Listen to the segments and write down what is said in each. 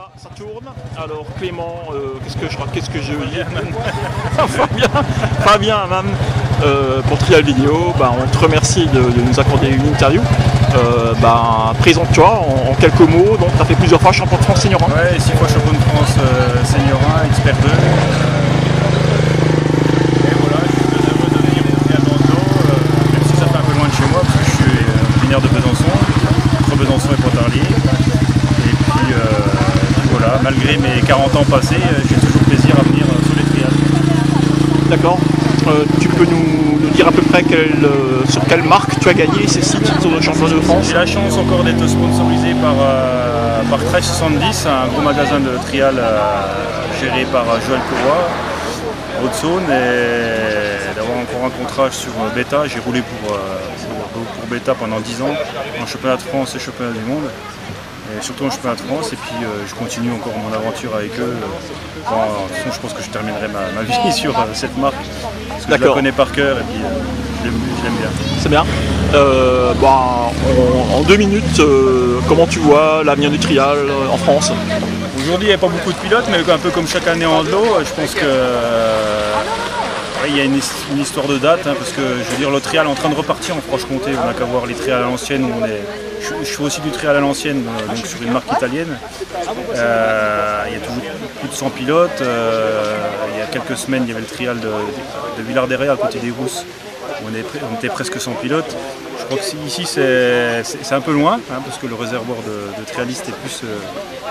Voilà, ça tourne. Alors Clément, qu'est-ce que je veux dire Fabien, même, pour Trial Vidéo, on te remercie de nous accorder une interview. Présente-toi en quelques mots. Donc tu as fait plusieurs fois champion de France senior 1. Ouais, 6 fois champion de France senior 1, expert 2. Et voilà, je suis très heureux de venir au Trial d'Anto, même si ça fait un peu loin de chez moi, parce que je suis originaire de Besançon, entre Besançon et Pontarlier. Et puis voilà, malgré mes 40 ans passés, j'ai toujours plaisir à venir sur les trials. D'accord. Tu peux nous dire à peu près sur quelle marque tu as gagné ces 6 titres de championnat de France? J'ai la chance encore d'être sponsorisé par Trèche 70, un gros magasin de trial géré par Joël Courroy, Haute-Saône, et d'avoir encore un contrat sur Beta. J'ai roulé pour Beta pendant 10 ans, en championnat de France et championnat du monde. Et surtout en championnat de France, et puis je continue encore mon aventure avec eux. De toute façon, je pense que je terminerai ma vie sur cette marque, parce que je la connais par cœur et puis je l'aime bien. C'est bien. En 2 minutes, comment tu vois l'avenir du trial en France? Aujourd'hui, il n'y a pas beaucoup de pilotes, mais un peu comme chaque année en vélo, je pense que il y a une histoire de date, parce que je veux dire, le trial est en train de repartir en Franche-Comté. On n'a qu'à voir les trials à l'ancienne où on est. Je fais aussi du trial à l'ancienne, donc sur une marque italienne. Il y a toujours plus de 100 pilotes. Il y a quelques semaines, il y avait le trial de Villard-des-Ré à côté des Rousses. On était presque 100 pilotes. Je crois que ici c'est un peu loin, parce que le réservoir de trialistes est plus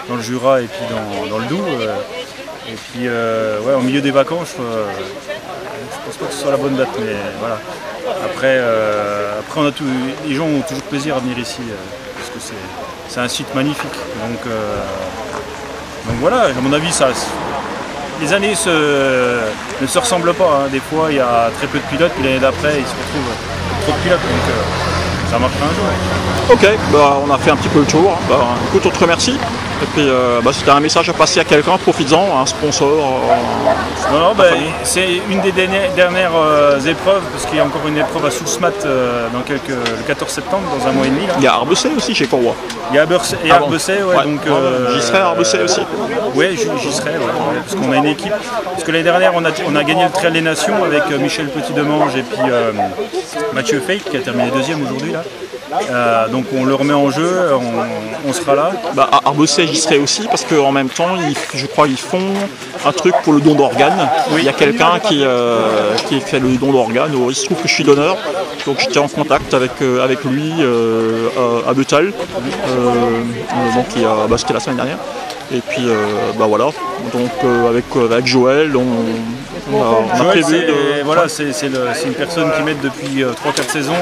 dans le Jura et puis dans le Doubs. Et puis au milieu des vacances, je pense pas que ce soit la bonne date, mais voilà. Après les gens ont toujours plaisir à venir ici, parce que c'est un site magnifique. Donc voilà, à mon avis, les années ne se ressemblent pas. Des fois, il y a très peu de pilotes, puis l'année d'après, il se retrouve trop de pilotes. Donc ça marchera un jour. Ok, on a fait un petit peu le tour. Écoute, on te remercie. Et puis, si tu as un message à passer à quelqu'un, profites-en, un sponsor. C'est une des dernières épreuves, parce qu'il y a encore une épreuve à Soulsmat le 14 septembre, dans un mois et demi. Là. Il y a Arbessay aussi chez Courroy. Il y a Arbessay, ouais, donc. J'y serai à Arbessay aussi. Oui, j'y serai, parce qu'on a une équipe. Parce que l'année dernière, on a gagné le Trial des Nations avec Michel Petit-Demange et puis Mathieu Fake, qui a terminé 2e aujourd'hui là. Donc on le remet en jeu, on sera là. À Arbessay, j'y serai aussi, parce qu'en même temps, je crois qu'ils font un truc pour le don d'organes. Oui. Il y a quelqu'un qui fait le don d'organes. Il se trouve que je suis donneur, donc j'étais en contact avec lui à Beutal, c'était la semaine dernière. Et puis voilà, donc avec Joël, on a prévu de... Voilà, c'est une personne qui m'aide depuis 3-4 saisons.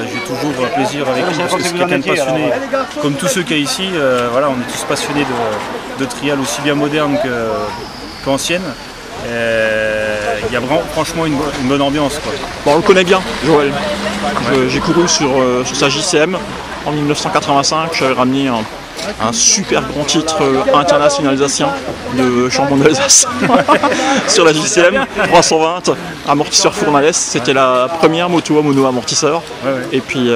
J'ai toujours plaisir avec lui, parce que c'est quelqu'un de passionné. Comme tous ceux qu'il y a ici, on est tous passionnés de trial, aussi bien moderne qu'ancienne. Il y a vraiment, franchement, une bonne ambiance, quoi. On le connaît bien, Joël. Ouais. J'ai couru sur sa JCM en 1985, j'avais ramené un super grand titre internationalisation de champion d'Alsace sur la JCM 320 amortisseur Fournales. C'était la première moto à mono amortisseur. Et puis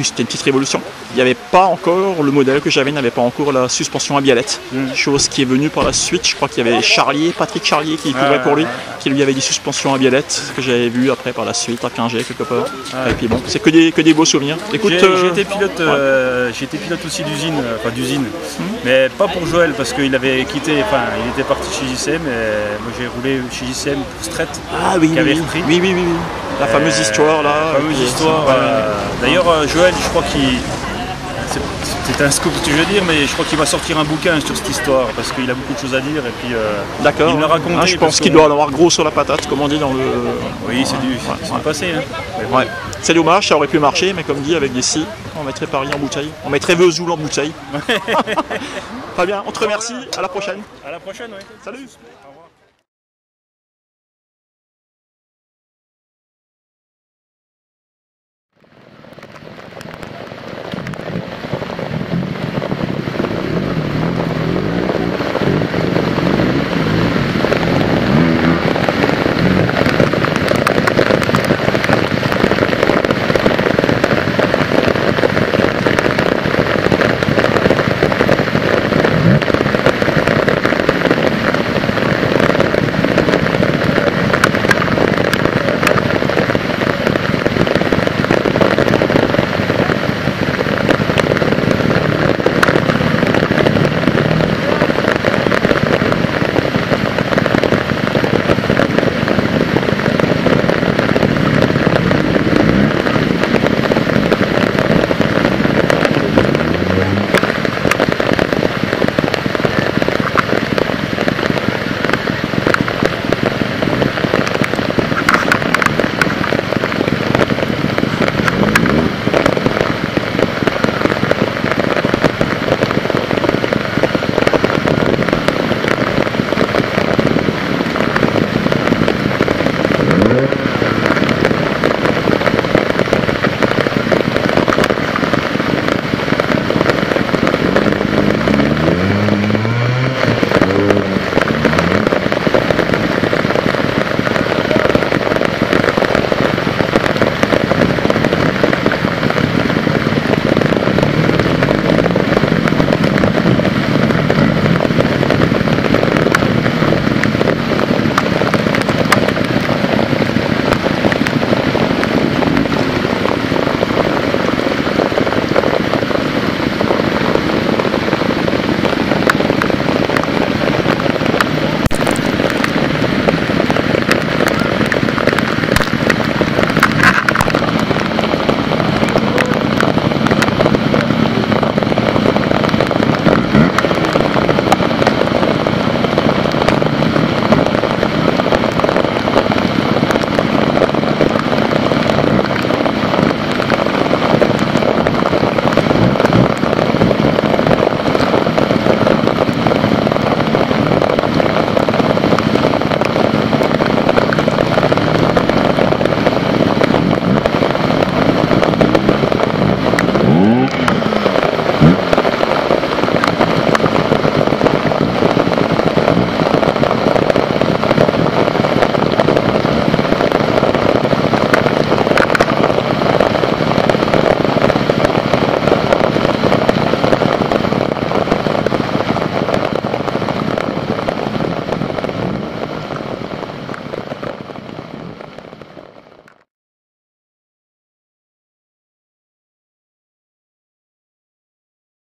c'était une petite révolution. Il n'y avait pas encore, le modèle que j'avais n'avait pas encore la suspension à biellette, chose qui est venue par la suite. Je crois qu'il y avait Patrick Charlier qui courait pour lui, qui lui avait dit suspension à biellette, que j'avais vu après par la suite à Quingey quelque part. Et puis bon, c'est que des beaux souvenirs. Écoute, j'ai été pilote aussi d'usine, mais pas pour Joël, parce qu'il avait quitté, il était parti chez JCM, et moi j'ai roulé chez JCM pour Stret, qui avait repris. Oui. La fameuse histoire là. D'ailleurs, Joël, je crois qu'il... C'est un scoop que tu veux dire, mais je crois qu'il va sortir un bouquin sur cette histoire, parce qu'il a beaucoup de choses à dire, et puis il me l'a raconté. Je pense qu'il doit en avoir gros sur la patate, comme on dit dans le... Oui, c'est du passé. Ouais. C'est dommage, ça aurait pu marcher, mais comme dit, avec des scies, on mettrait Paris en bouteille. On mettrait Vesoul en bouteille. Très bien, on te remercie, à la prochaine. À la prochaine, oui. Salut.